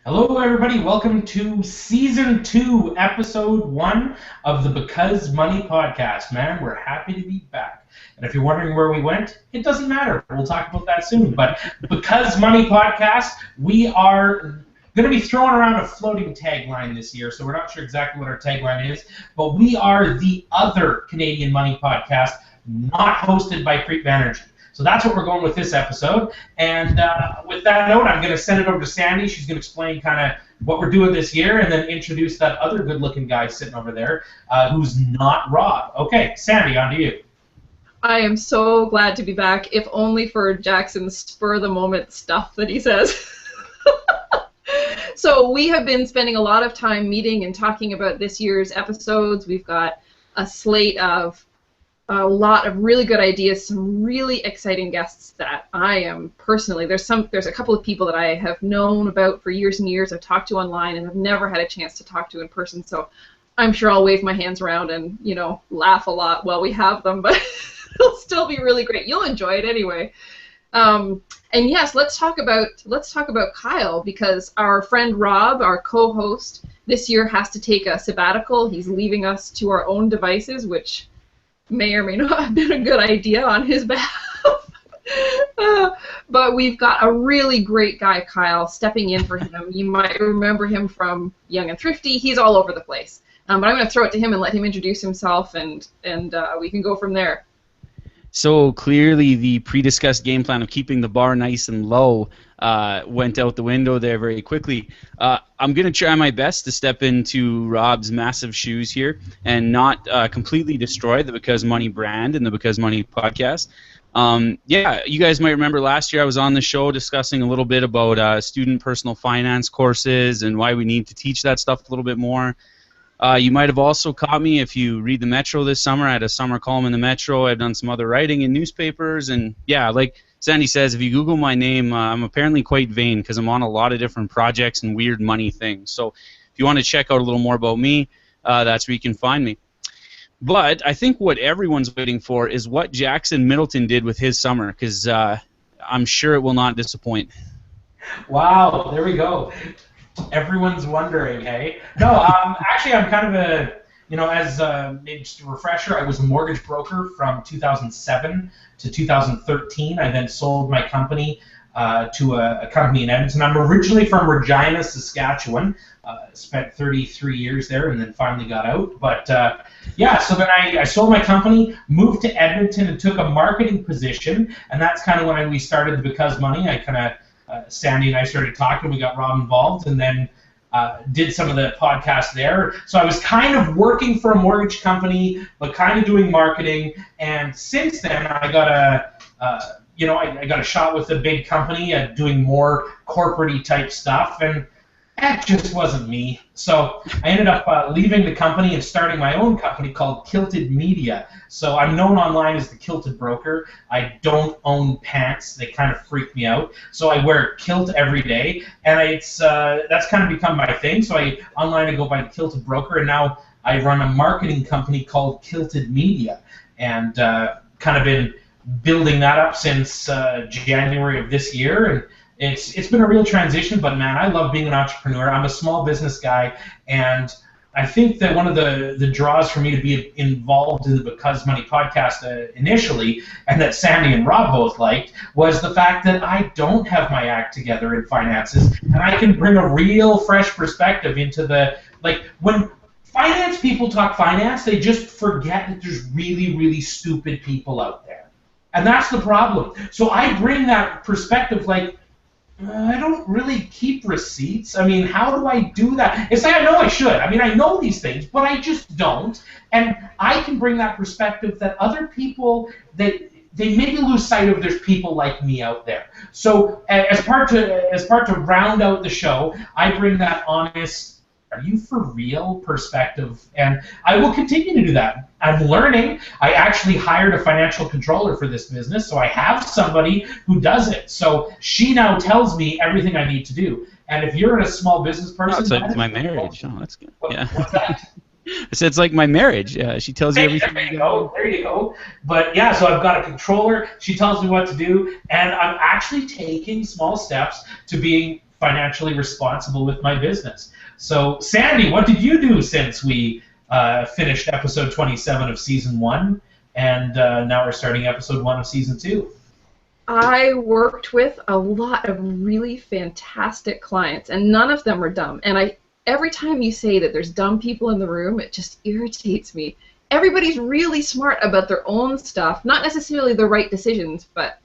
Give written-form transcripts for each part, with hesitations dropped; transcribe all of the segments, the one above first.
Hello, everybody. Welcome to Season 2, Episode 1 of the Because Money podcast. Man, we're happy to be back. And if you're wondering where we went, it doesn't matter. We'll talk about that soon. But Because Money podcast, we are going to be throwing around a floating tagline this year, so we're not sure exactly what our tagline is, but we are the other Canadian money podcast not hosted by Creep Banerjee. So that's what we're going with this episode. And with that note, I'm going to send it over to Sandy. She's going to explain kind of what we're doing this year and then introduce that other good-looking guy sitting over there who's not Rob. Okay, Sandy, on to you. I am so glad to be back, if only for Jackson's spur-of-the-moment stuff that he says. So we have been spending a lot of time meeting and talking about this year's episodes. We've got a slate of a lot of really good ideas, some really exciting guests that I am personally, there's a couple of people that I have known about for years and years, I've talked to online and have never had a chance to talk to in person, so I'm sure I'll wave my hands around and, you know, laugh a lot while we have them, but it'll still be really great. You'll enjoy it anyway. And yes, let's talk about Kyle, because our friend Rob, our co-host, this year has to take a sabbatical. He's leaving us to our own devices, which may or may not have been a good idea on his behalf. But we've got a really great guy, Kyle, stepping in for him. You might remember him from Young and Thrifty. He's all over the place. But I'm going to throw it to him and let him introduce himself, and we can go from there. So clearly the pre-discussed game plan of keeping the bar nice and low went out the window there very quickly. I'm going to try my best to step into Rob's massive shoes here and not completely destroy the Because Money brand and the Because Money podcast. Yeah, you guys might remember last year I was on the show discussing a little bit about student personal finance courses and why we need to teach that stuff a little bit more. You might have also caught me if you read the Metro this summer. I had a summer column in the Metro. I've done some other writing in newspapers. And yeah, like Sandy says, if you Google my name, I'm apparently quite vain because I'm on a lot of different projects and weird money things. So if you want to check out a little more about me, that's where you can find me. But I think what everyone's waiting for is what Jackson Middleton did with his summer, because I'm sure it will not disappoint. Wow, there we go. Everyone's wondering, hey? No, actually, I'm kind of a, as maybe just a refresher, I was a mortgage broker from 2007 to 2013. I then sold my company to a company in Edmonton. I'm originally from Regina, Saskatchewan. Spent 33 years there and then finally got out. But yeah, so then I sold my company, moved to Edmonton, and took a marketing position. And that's kind of when we started the Because Money. I kind of Sandy and I started talking, we got Rob involved, and then did some of the podcasts there. So I was kind of working for a mortgage company, but kind of doing marketing. And since then, I got I got a shot with a big company doing more corporate-y type stuff, and that just wasn't me. So I ended up leaving the company and starting my own company called Kilted Media. So I'm known online as the Kilted Broker. I don't own pants. They kind of freak me out. So I wear a kilt every day, and that's kind of become my thing. So online I go by the Kilted Broker, and now I run a marketing company called Kilted Media, and kind of been building that up since January of this year. And it's been a real transition, but man, I love being an entrepreneur. I'm a small business guy, and I think that one of the draws for me to be involved in the Because Money podcast initially, and that Sandy and Rob both liked, was the fact that I don't have my act together in finances, and I can bring a real fresh perspective into when finance people talk finance, they just forget that there's really, really stupid people out there. And that's the problem. So I bring that perspective, I don't really keep receipts. I mean, how do I do that? It's like I know I should. I mean, I know these things, but I just don't. And I can bring that perspective that other people, they maybe lose sight of there's people like me out there. So as part to round out the show, I bring that honest, are you for real perspective, and I will continue to do that. I'm learning. I actually hired a financial controller for this business, so I have somebody who does it. So she now tells me everything I need to do. And if you're a small business person, it's like my marriage. Oh, that's good. Yeah. What's that? I said it's like my marriage. She tells you everything. There you go. There you go. But yeah, so I've got a controller. She tells me what to do, and I'm actually taking small steps to being financially responsible with my business. So, Sandy, what did you do since we finished episode 27 of season 1, and now we're starting episode 1 of season 2? I worked with a lot of really fantastic clients, and none of them are dumb. And every time you say that there's dumb people in the room, it just irritates me. Everybody's really smart about their own stuff, not necessarily the right decisions, but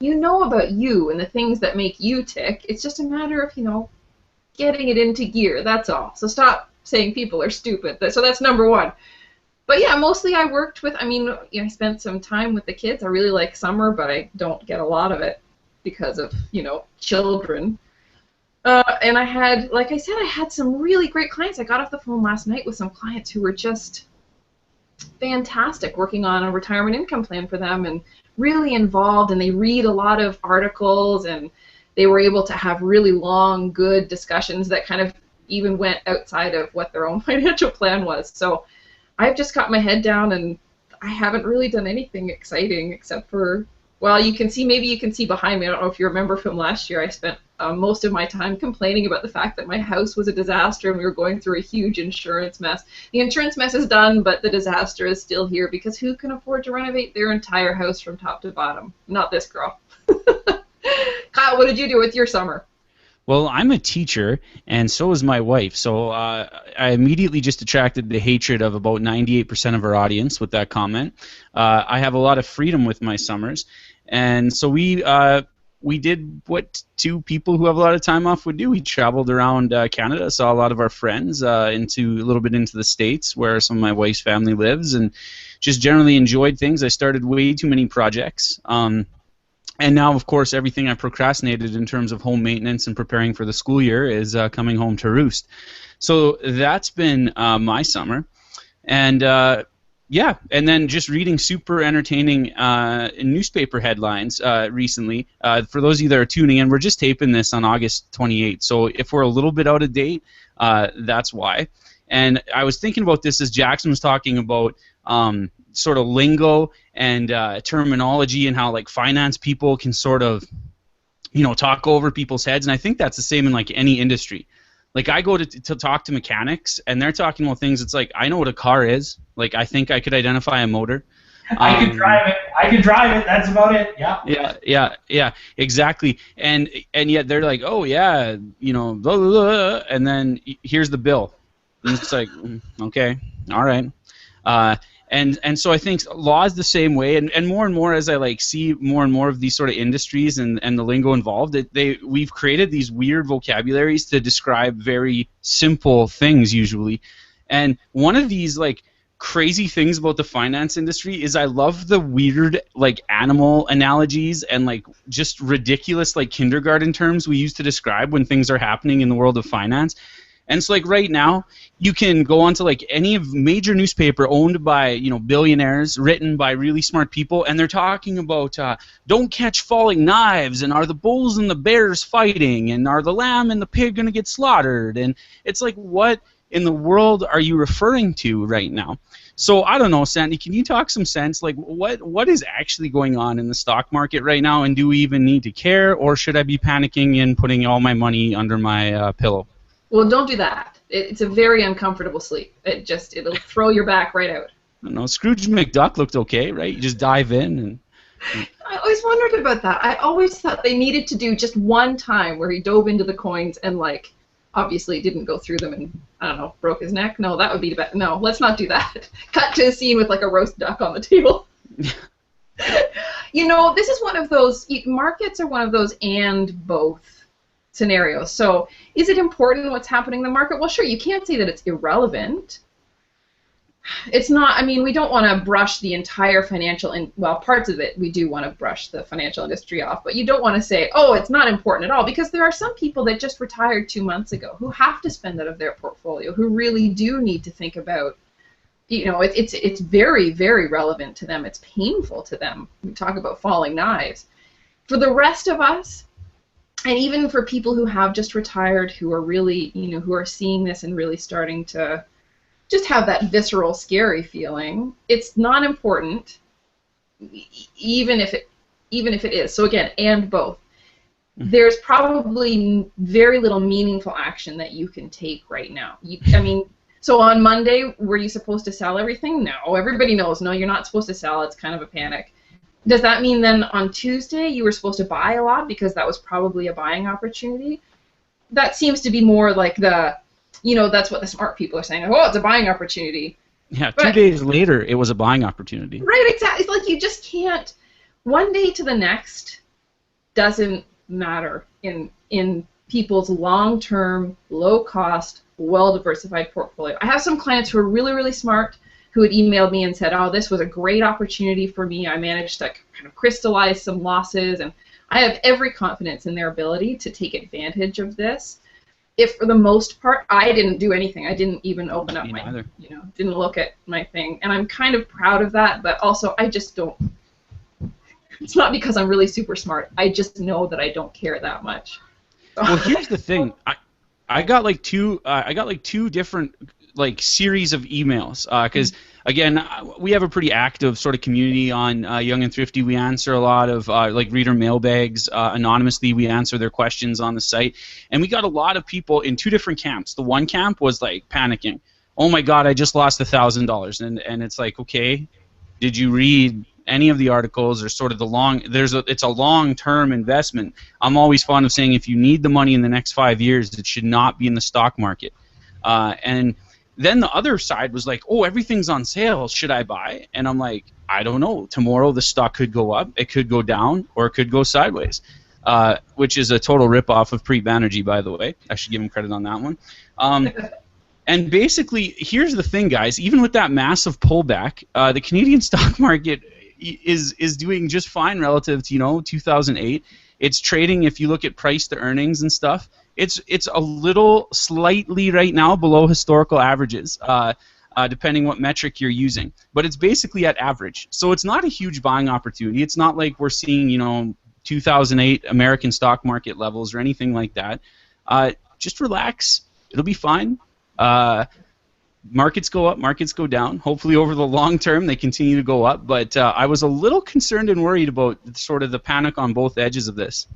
you know about you and the things that make you tick. It's just a matter of, getting it into gear, that's all. So stop saying people are stupid. So that's number 1. But yeah, mostly I worked with, I spent some time with the kids. I really like summer, but I don't get a lot of it because of, children. And I had, like I said, I had some really great clients. I got off the phone last night with some clients who were just fantastic, working on a retirement income plan for them and really involved, and they read a lot of articles, and they were able to have really long, good discussions that kind of even went outside of what their own financial plan was. So I've just got my head down, and I haven't really done anything exciting except for, well, maybe you can see behind me, I don't know if you remember from last year, I spent most of my time complaining about the fact that my house was a disaster and we were going through a huge insurance mess. The insurance mess is done, but the disaster is still here, because who can afford to renovate their entire house from top to bottom? Not this girl. Kyle, what did you do with your summer? Well, I'm a teacher, and so is my wife. So I immediately just attracted the hatred of about 98% of our audience with that comment. I have a lot of freedom with my summers, and so we did what two people who have a lot of time off would do. We traveled around Canada, saw a lot of our friends, a little bit into the States where some of my wife's family lives, and just generally enjoyed things. I started way too many projects. And now, of course, everything I procrastinated in terms of home maintenance and preparing for the school year is coming home to roost. So that's been my summer. And yeah, and then just reading super entertaining newspaper headlines recently. For those of you that are tuning in, we're just taping this on August 28th. So if we're a little bit out of date, that's why. And I was thinking about this as Jackson was talking about sort of lingo and terminology, and how like finance people can sort of, talk over people's heads. And I think that's the same in like any industry. Like I go to talk to mechanics, and they're talking about things. It's like, I know what a car is. Like I think I could identify a motor. I can drive it. That's about it. Yeah. Yeah. Exactly. And yet they're like, oh yeah, blah, blah, blah, and then here's the bill. And it's like, okay, all right. And so I think law is the same way, and more as I like see more and more of these sort of industries and the lingo involved, we've created these weird vocabularies to describe very simple things usually. And one of these like crazy things about the finance industry is I love the weird like animal analogies and like just ridiculous like kindergarten terms we use to describe when things are happening in the world of finance. And so, like right now, you can go onto like any major newspaper owned by billionaires, written by really smart people, and they're talking about don't catch falling knives, and are the bulls and the bears fighting, and are the lamb and the pig going to get slaughtered? And it's like, what in the world are you referring to right now? So I don't know, Sandy, can you talk some sense? Like what is actually going on in the stock market right now, and do we even need to care, or should I be panicking and putting all my money under my pillow? Well, don't do that. It's a very uncomfortable sleep. It'll throw your back right out. I don't know. Scrooge McDuck looked okay, right? You just dive in and. I always wondered about that. I always thought they needed to do just one time where he dove into the coins and like, obviously didn't go through them and I don't know, broke his neck. No, that would be bad. No, let's not do that. Cut to a scene with like a roast duck on the table. This is one of those markets are one of those and both scenarios. So is it important what's happening in the market? Well, sure, you can't say that it's irrelevant. It's not, we don't want to brush the entire parts of it, we do want to brush the financial industry off, but you don't want to say, oh, it's not important at all, because there are some people that just retired 2 months ago who have to spend out of their portfolio, who really do need to think about, it's very, very relevant to them. It's painful to them. We talk about falling knives. For the rest of us, and even for people who have just retired, who are really, who are seeing this and really starting to just have that visceral, scary feeling, it's not important, even if it is. So again, and both. there's probably very little meaningful action that you can take right now. I mean, so on Monday, were you supposed to sell everything? No. Everybody knows, no, you're not supposed to sell. It's kind of a panic. Does that mean then on Tuesday you were supposed to buy a lot because that was probably a buying opportunity? That seems to be more like that's what the smart people are saying. Oh, it's a buying opportunity. Yeah, 2 days later, it was a buying opportunity. Right, exactly. It's like you just can't. One day to the next doesn't matter in people's long-term, low-cost, well-diversified portfolio. I have some clients who are really, really smart who had emailed me and said, oh, this was a great opportunity for me. I managed to kind of crystallize some losses, and I have every confidence in their ability to take advantage of this. If for the most part, I didn't do anything. I didn't even open up didn't look at my thing. And I'm kind of proud of that, but also I just don't. It's not because I'm really super smart. I just know that I don't care that much. Well, here's the thing. I got like two different series of emails because again, we have a pretty active sort of community on Young and Thrifty. We answer a lot of reader mailbags anonymously. We answer their questions on the site, and we got a lot of people in two different camps. The one camp was like panicking. Oh my God, I just lost $1,000, and it's like, okay, did you read any of the articles or sort of it's a long-term investment. I'm always fond of saying if you need the money in the next 5 years, it should not be in the stock market. And then the other side was like, oh, everything's on sale. Should I buy? And I'm like, I don't know. Tomorrow the stock could go up, it could go down, or it could go sideways, which is a total ripoff of Preet Banerjee, by the way. I should give him credit on that one. And basically, here's the thing, guys. Even with that massive pullback, the Canadian stock market is doing just fine relative to 2008. It's trading, if you look at price to earnings and stuff, it's a little slightly right now below historical averages, depending what metric you're using. But it's basically at average. So it's not a huge buying opportunity. It's not like we're seeing 2008 American stock market levels or anything like that. Just relax. It'll be fine. Markets go up, markets go down. Hopefully over the long term they continue to go up, but I was a little concerned and worried about sort of the panic on both edges of this.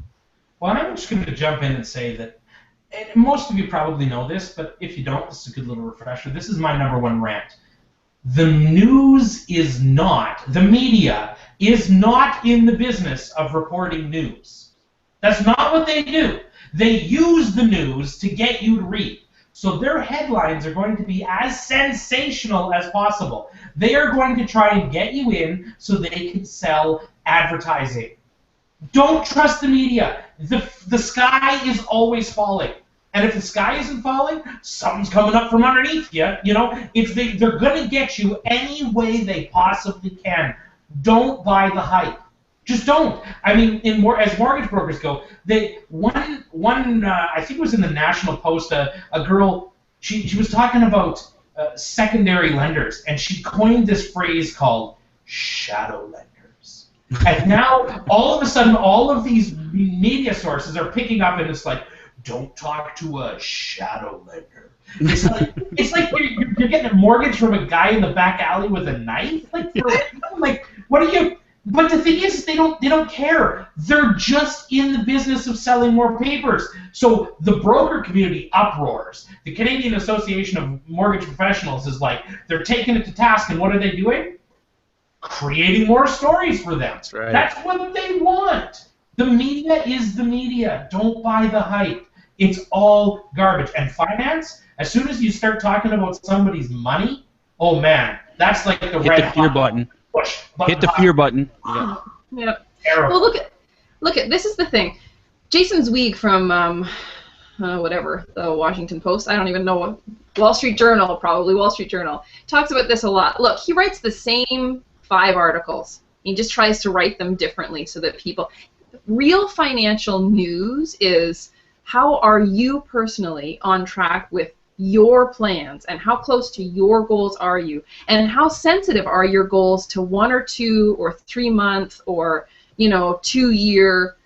Well, I'm just going to jump in and say that, and most of you probably know this, but if you don't, this is a good little refresher. This is my number one rant. The media is not in the business of reporting news. That's not what they do. They use the news to get you to read. So their headlines are going to be as sensational as possible. They are going to try and get you in so they can sell advertising. Don't trust the media. The sky is always falling. And if the sky isn't falling, something's coming up from underneath you. They're going to get you any way they possibly can. Don't buy the hype. Just don't. I mean, as mortgage brokers go, I think it was in the National Post, a girl, she was talking about secondary lenders, and she coined this phrase called shadow lenders. And now, all of a sudden, all of these media sources are picking up, and it's like, don't talk to a shadow lender. It's like you're getting a mortgage from a guy in the back alley with a knife. What are you? But the thing is, they don't care. They're just in the business of selling more papers. So the broker community uproars. The Canadian Association of Mortgage Professionals is like, they're taking it to task, and what are they doing? Creating more stories for them. That's right. That's what they want. The media is the media. Don't buy the hype. It's all garbage. And finance, as soon as you start talking about somebody's money, oh man, that's like the red hit the fear button. Push hit the fear button. Yeah. Well, look at this is the thing. Jason Zweig from the Washington Post, I don't even know, Wall Street Journal, talks about this a lot. Look, he writes the same 5 articles. He just tries to write them differently so that real financial news is how are you personally on track with your plans, and how close to your goals are you, and how sensitive are your goals to 1 or 2 or 3 month or 2-year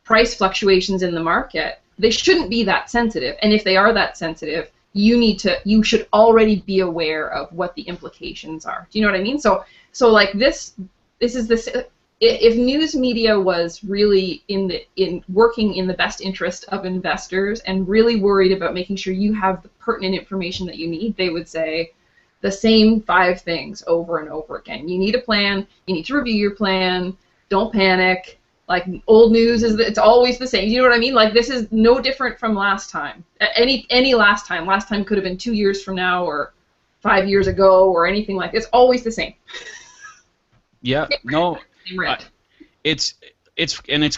price fluctuations in the market. They shouldn't be that sensitive, and if they are that sensitive, you should already be aware of what the implications are. Do you know what I mean? So like this is if news media was really in working in the best interest of investors and really worried about making sure you have the pertinent information that you need, they would say the same 5 things over and over again. You need a plan. You need to review your plan. Don't panic. Like, old news it's always the same. You know what I mean? Like, this is no different from last time. Any last time. Last time could have been 2 years from now or 5 years ago or anything like this. It's always the same. Yeah. No. It's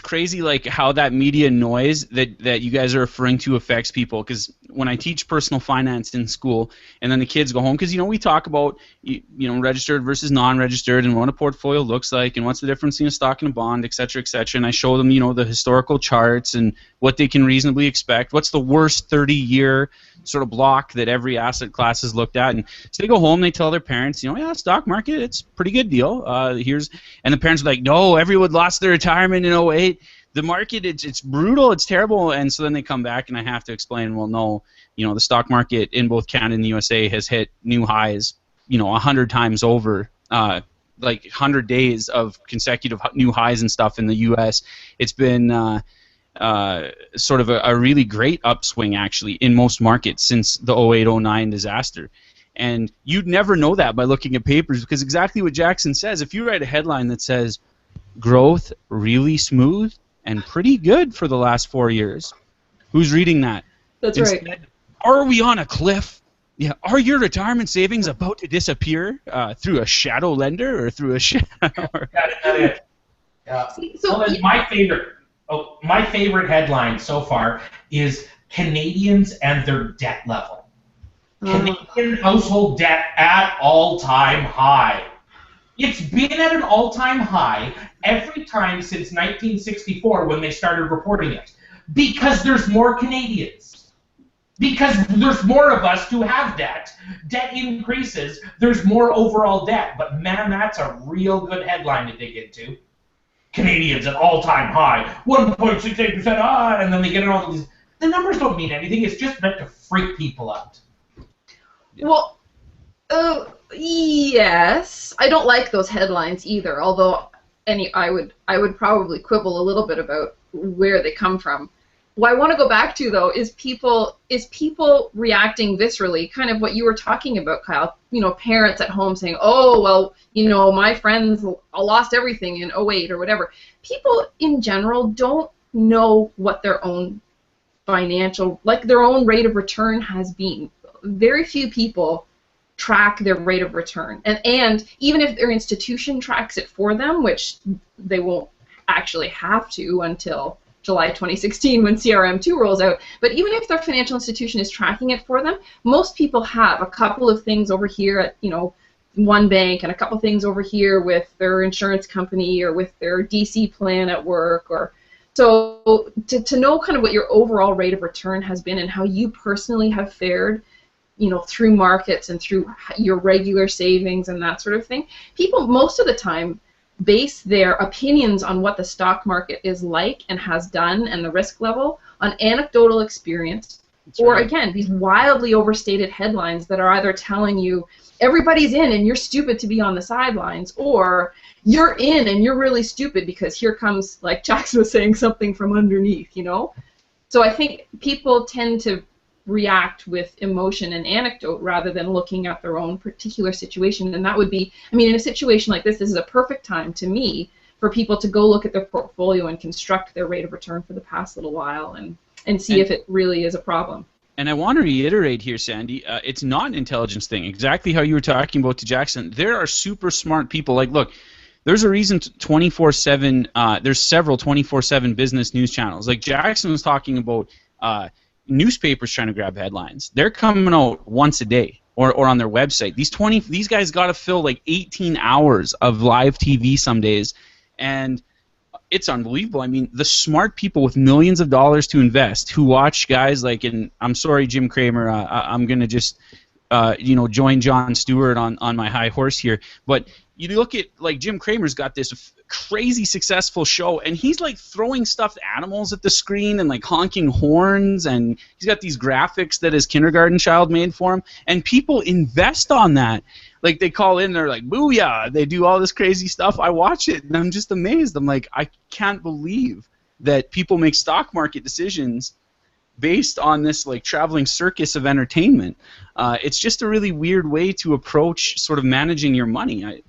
crazy, like, how that media noise that you guys are referring to affects people. Because when I teach personal finance in school, and then the kids go home, because we talk about registered versus non-registered, and what a portfolio looks like, and what's the difference between a stock and a bond, et cetera, and I show them the historical charts and what they can reasonably expect. What's the worst 30-year sort of block that every asset class has looked at? And so they go home, they tell their parents, yeah, stock market, it's a pretty good deal. And the parents are like, no, everyone lost their retirement in 2008. The market, it's brutal, it's terrible. And so then they come back, and I have to explain, well, no, the stock market in both Canada and the USA has hit new highs, 100 times over, like 100 days of consecutive new highs and stuff in the US. It's been sort of a really great upswing, actually, in most markets since the 08-09 disaster. And you'd never know that by looking at papers, because exactly what Jackson says, if you write a headline that says, growth really smooth and pretty good for the last 4 years, who's reading that? That's Instead, right. Are we on a cliff? Yeah. Are your retirement savings about to disappear through a shadow lender or through a shadow? Yeah. So my favorite headline so far is Canadians and their debt level. Canadian household debt at all-time high. It's been at an all-time high every time since 1964 when they started reporting it. Because there's more Canadians. Because there's more of us who have debt. Debt increases, there's more overall debt. But man, that's a real good headline to dig into. Canadians at all-time high, 1.68%, and then they get all these. The numbers don't mean anything. It's just meant to freak people out. Well, yes. I don't like those headlines either. Although, I would probably quibble a little bit about where they come from. What I want to go back to, though, is people reacting viscerally, kind of what you were talking about, Kyle. Parents at home saying, "Oh, well, my friends lost everything in 08 or whatever." People in general don't know what their own their own rate of return has been. Very few people track their rate of return, and even if their institution tracks it for them, which they won't actually have to until July 2016 when CRM2 rolls out, but even if their financial institution is tracking it for them, most people have a couple of things over here at one bank and a couple things over here with their insurance company or with their DC plan at work. Or so to know kind of what your overall rate of return has been and how you personally have fared through markets and through your regular savings and that sort of thing, people most of the time base their opinions on what the stock market is like and has done and the risk level on anecdotal experience. That's or, right. Again, these wildly overstated headlines that are either telling you everybody's in and you're stupid to be on the sidelines, or you're in and you're really stupid because here comes, like Jackson was saying, something from underneath, So I think people tend to react with emotion and anecdote rather than looking at their own particular situation. And that would be, in a situation like this is a perfect time to me for people to go look at their portfolio and construct their rate of return for the past little while and see if it really is a problem. And I want to reiterate here, Sandy, it's not an intelligence thing. Exactly how you were talking about to Jackson. There are super smart people. Like, look, there's a reason 24/7. There's several 24/7 business news channels. Like Jackson was talking about. Newspapers trying to grab headlines. They're coming out once a day or on their website. These guys got to fill like 18 hours of live TV some days, and it's unbelievable. The smart people with millions of dollars to invest who watch guys like, and I'm sorry, Jim Cramer, I'm gonna just join Jon Stewart on my high horse here, but you look at, like, Jim Cramer's got this crazy successful show, and he's like throwing stuffed animals at the screen and like honking horns, and he's got these graphics that his kindergarten child made for him, and people invest on that. like they call in, they're like, "Booyah!" They do all this crazy stuff. I watch it and I'm just amazed. I'm like, I can't believe that people make stock market decisions based on this like traveling circus of entertainment. It's just a really weird way to approach sort of managing your money.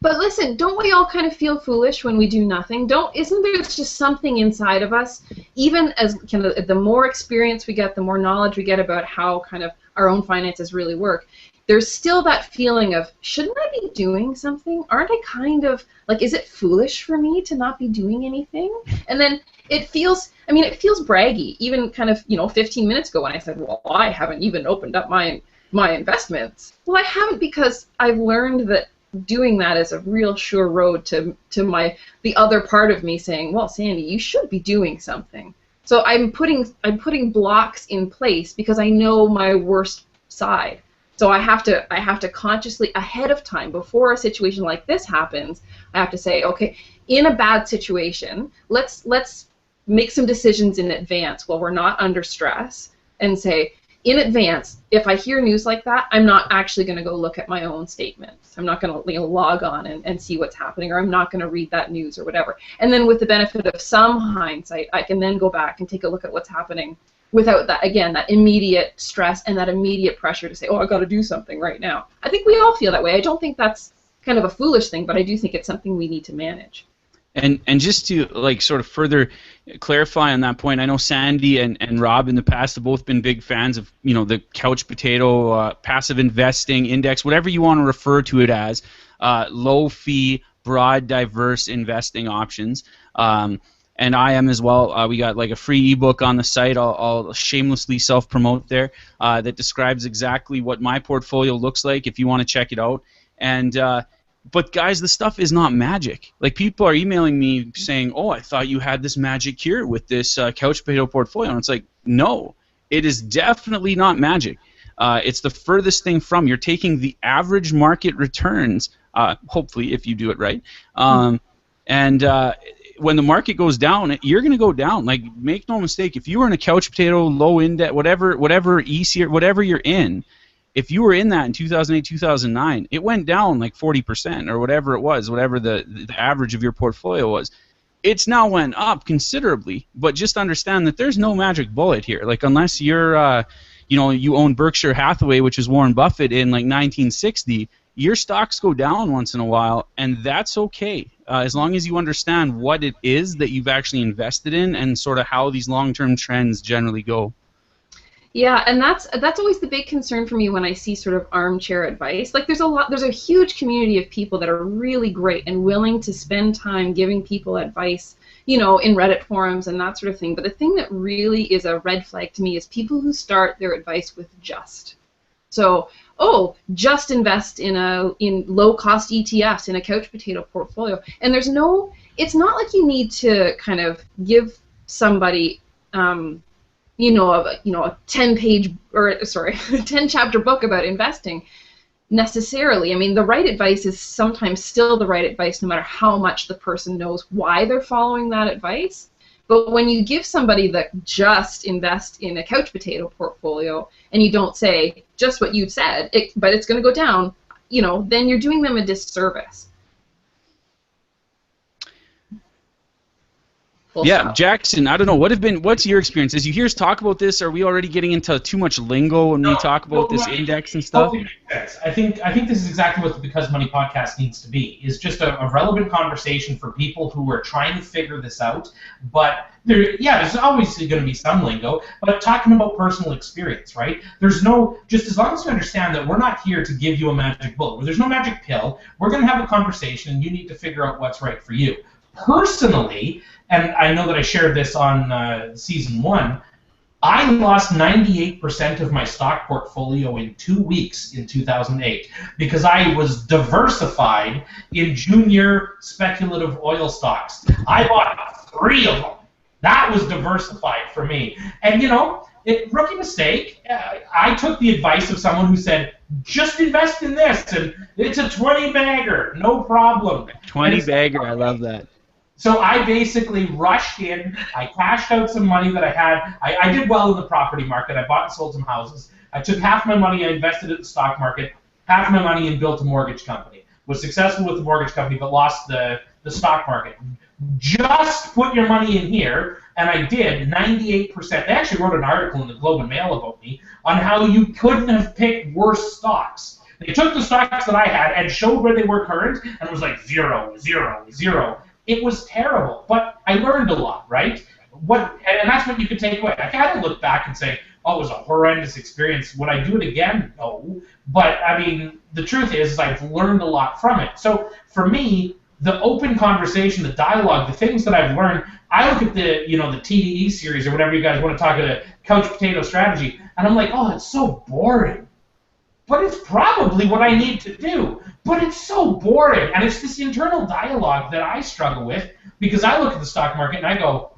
But listen, don't we all kind of feel foolish when we do nothing? Isn't there just something inside of us, even as kind of the more experience we get, the more knowledge we get about how kind of our own finances really work, there's still that feeling of, shouldn't I be doing something? Aren't I kind of, like, is it foolish for me to not be doing anything? And then it feels braggy, even kind of, 15 minutes ago when I said, well, I haven't even opened up my investments. Well, I haven't, because I've learned that doing that is a real sure road to the other part of me saying, well, Sandy, you should be doing something. So I'm putting blocks in place because I know my worst side. So I have to consciously, ahead of time, before a situation like this happens, I have to say, okay, in a bad situation, let's make some decisions in advance while we're not under stress, and say, in advance, if I hear news like that, I'm not actually going to go look at my own statements. I'm not going to log on and see what's happening, or I'm not going to read that news or whatever. And then with the benefit of some hindsight, I can then go back and take a look at what's happening without that, again, that immediate stress and that immediate pressure to say, oh, I got to do something right now. I think we all feel that way. I don't think that's kind of a foolish thing, but I do think it's something we need to manage. And just to like sort of further clarify on that point, I know Sandy and Rob in the past have both been big fans of the couch potato, passive investing, index, whatever you want to refer to it as, low fee, broad, diverse investing options. And I am as well. We got like a free ebook on the site. I'll shamelessly self-promote there that describes exactly what my portfolio looks like if you want to check it out. And but guys, the stuff is not magic. Like, people are emailing me saying, "Oh, I thought you had this magic cure with this couch potato portfolio," and it's like, no, it is definitely not magic. It's the furthest thing from. You're taking the average market returns, hopefully, if you do it right, and when the market goes down, you're going to go down. Like, make no mistake, if you were in a couch potato, low index, whatever easier, whatever you're in, if you were in that in 2008, 2009, it went down like 40% or whatever it was, whatever the average of your portfolio was. It's now went up considerably, but just understand that there's no magic bullet here. Like, unless you're, you own Berkshire Hathaway, which is Warren Buffett in like 1960, your stocks go down once in a while, and that's okay. As long as you understand what it is that you've actually invested in and sort of how these long-term trends generally go. Yeah, and that's always the big concern for me when I see sort of armchair advice. Like, there's a huge community of people that are really great and willing to spend time giving people advice, in Reddit forums and that sort of thing. But the thing that really is a red flag to me is people who start their advice with just. So, just invest in low-cost ETFs in a couch potato portfolio. And it's not like you need to kind of give somebody a 10-page or 10-chapter book about investing necessarily. I mean, the right advice is sometimes still the right advice no matter how much the person knows why they're following that advice. But when you give somebody that just invest in a couch potato portfolio and you don't say just what you said, but it's going to go down, then you're doing them a disservice. Yeah, Jackson, I don't know, what's your experience? As you hear us talk about this, are we already getting into too much lingo when we talk about this index and stuff? I think this is exactly what the Because Money podcast needs to be, is just a relevant conversation for people who are trying to figure this out. But there's obviously going to be some lingo, but talking about personal experience, right? Just as long as you understand that we're not here to give you a magic bullet, there's no magic pill, we're going to have a conversation and you need to figure out what's right for you. Personally, and I know that I shared this on season 1, I lost 98% of my stock portfolio in 2 weeks in 2008 because I was diversified in junior speculative oil stocks. I bought 3 of them. That was diversified for me. And rookie mistake, I took the advice of someone who said, just invest in this, and it's a 20-bagger, no problem. 20-bagger, I love that. So I basically rushed in. I cashed out some money that I had. I did well in the property market. I bought and sold some houses. I took half my money, I invested it in the stock market, half my money and built a mortgage company. Was successful with the mortgage company, but lost the stock market. Just put your money in here, and I did 98%. They actually wrote an article in the Globe and Mail about me on how you couldn't have picked worse stocks. They took the stocks that I had and showed where they were current, and it was like 0, 0, 0. It was terrible, but I learned a lot, right? And that's what you could take away. I kind of look back and say, oh, it was a horrendous experience. Would I do it again? No. But, I mean, the truth is I've learned a lot from it. So, for me, the open conversation, the dialogue, the things that I've learned, I look at the TDE series or whatever you guys want to talk about, couch potato strategy, and I'm like, oh, it's so boring. But it's probably what I need to do. But it's so boring. And it's this internal dialogue that I struggle with because I look at the stock market and I go,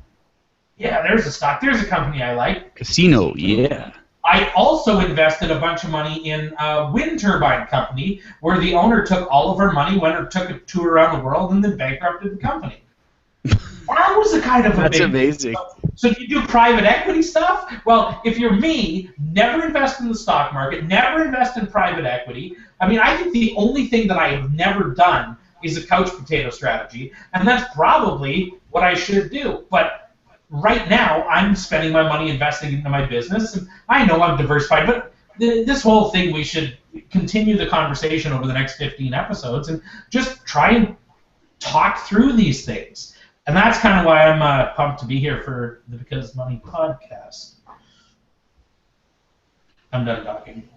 yeah, there's a stock. There's a company I like. Casino, yeah. I also invested a bunch of money in a wind turbine company where the owner took all of her money, took a tour around the world, and then bankrupted the company. That was the kind of a That's big amazing. So you do private equity stuff? Well, if you're me, never invest in the stock market, never invest in private equity. I mean, I think the only thing that I have never done is a couch potato strategy, and that's probably what I should do. But right now, I'm spending my money investing into my business, and I know I'm diversified, but this whole thing, we should continue the conversation over the next 15 episodes and just try and talk through these things. And that's kind of why I'm pumped to be here for the Because Money podcast. I'm done talking.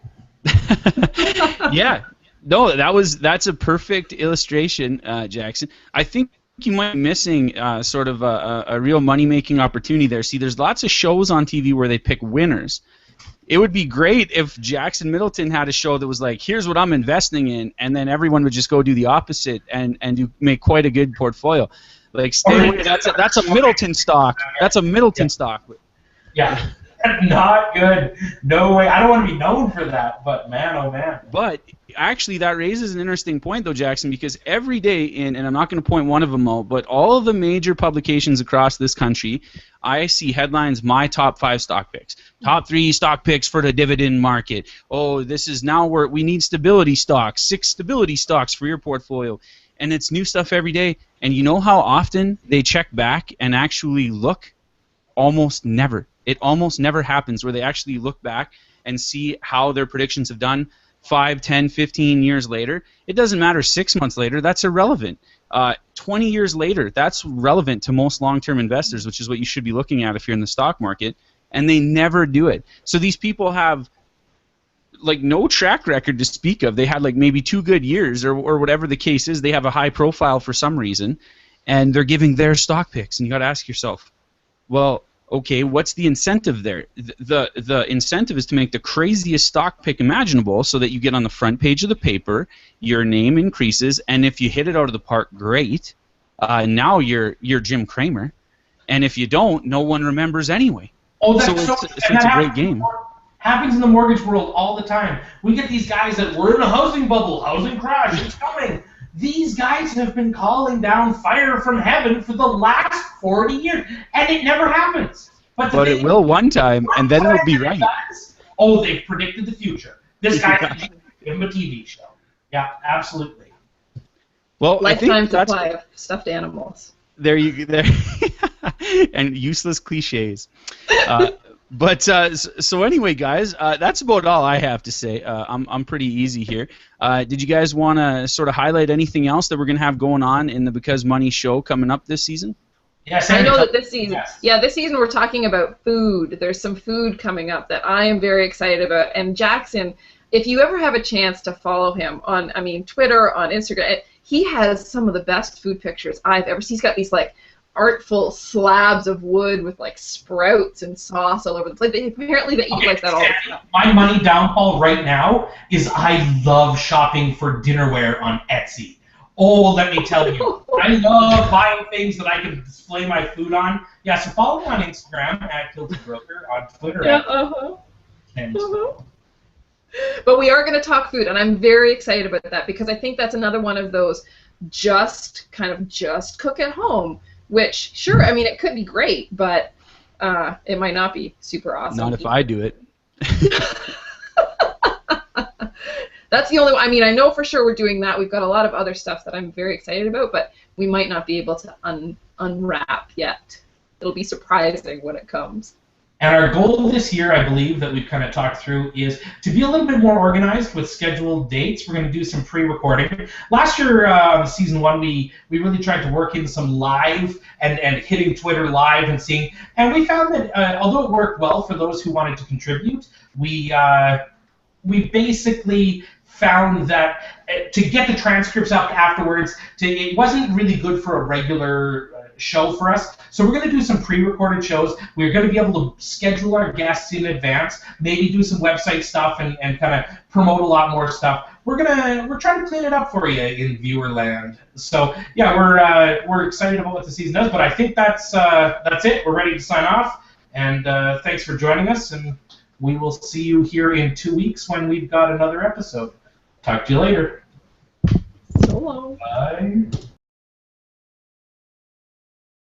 Yeah. No, that's a perfect illustration, Jackson. I think you might be missing sort of a real money-making opportunity there. See, there's lots of shows on TV where they pick winners. It would be great if Jackson Middleton had a show that was like, here's what I'm investing in, and then everyone would just go do the opposite and make quite a good portfolio. Like, stay away. That's a Middleton stock. That's a Middleton stock. Yeah. Not good. No way. I don't want to be known for that, but man, oh man. But actually, that raises an interesting point, though, Jackson, because every day and I'm not going to point one of them out, but all of the major publications across this country, I see headlines, my top 5 stock picks. Top 3 stock picks for the dividend market. Oh, this is now where we need stability stocks, 6 stability stocks for your portfolio. And it's new stuff every day. And you know how often they check back and actually look? Almost never. It almost never happens where they actually look back and see how their predictions have done 5, 10, 15 years later. It doesn't matter 6 months later. That's irrelevant. 20 years later, that's relevant to most long-term investors, which is what you should be looking at if you're in the stock market, and they never do it. So these people have like no track record to speak of. They had like maybe 2 good years or whatever the case is. They have a high profile for some reason, and they're giving their stock picks. And you got to ask yourself, well, okay, what's the incentive there? The incentive is to make the craziest stock pick imaginable so that you get on the front page of the paper, your name increases, and if you hit it out of the park, great. Now you're Jim Cramer. And if you don't, no one remembers anyway. Oh, that's so it's a great game. Happens in the mortgage world all the time. We get these guys that we're in a housing bubble, housing crash, it's coming. These guys have been calling down fire from heaven for the last 40 years, and it never happens. But it will one time, and then it'll be right. Oh, they've predicted the future. This guy can give him a TV show. Yeah, absolutely. Well, lifetime supply of stuffed animals. There you go. And useless cliches. But so anyway, guys, that's about all I have to say. I'm pretty easy here. Did you guys want to sort of highlight anything else that we're going to have going on in the Because Money show coming up this season? Yes, I know that this season, this season we're talking about food. There's some food coming up that I am very excited about. And Jackson, if you ever have a chance to follow him on, Twitter, on Instagram, he has some of the best food pictures I've ever seen. He's got these like artful slabs of wood with like sprouts and sauce all over the place. Apparently they eat like that all the time. My money downfall right now is I love shopping for dinnerware on Etsy. Oh, let me tell you, I love buying things that I can display my food on. Yeah, so follow me on Instagram at GuiltyBroker, on Twitter. But we are going to talk food, and I'm very excited about that because I think that's another one of those just cook at home. Which, sure, it could be great, but it might not be super awesome. Not if I do it. That's the only one. I mean, I know for sure we're doing that. We've got a lot of other stuff that I'm very excited about, but we might not be able to unwrap yet. It'll be surprising when it comes. And our goal this year, I believe, that we've kind of talked through is to be a little bit more organized with scheduled dates. We're going to do some pre-recording. Last year, Season 1, we really tried to work in some live and hitting Twitter live and seeing. And we found that although it worked well for those who wanted to contribute, we basically found that to get the transcripts up afterwards, it wasn't really good for a regular show for us. So we're going to do some pre-recorded shows. We're going to be able to schedule our guests in advance, maybe do some website stuff and kind of promote a lot more stuff. We're trying to clean it up for you in Viewerland. So yeah, we're excited about what the season does, but I think that's it. We're ready to sign off, and thanks for joining us, and we will see you here in 2 weeks when we've got another episode. Talk to you later. So long. Bye.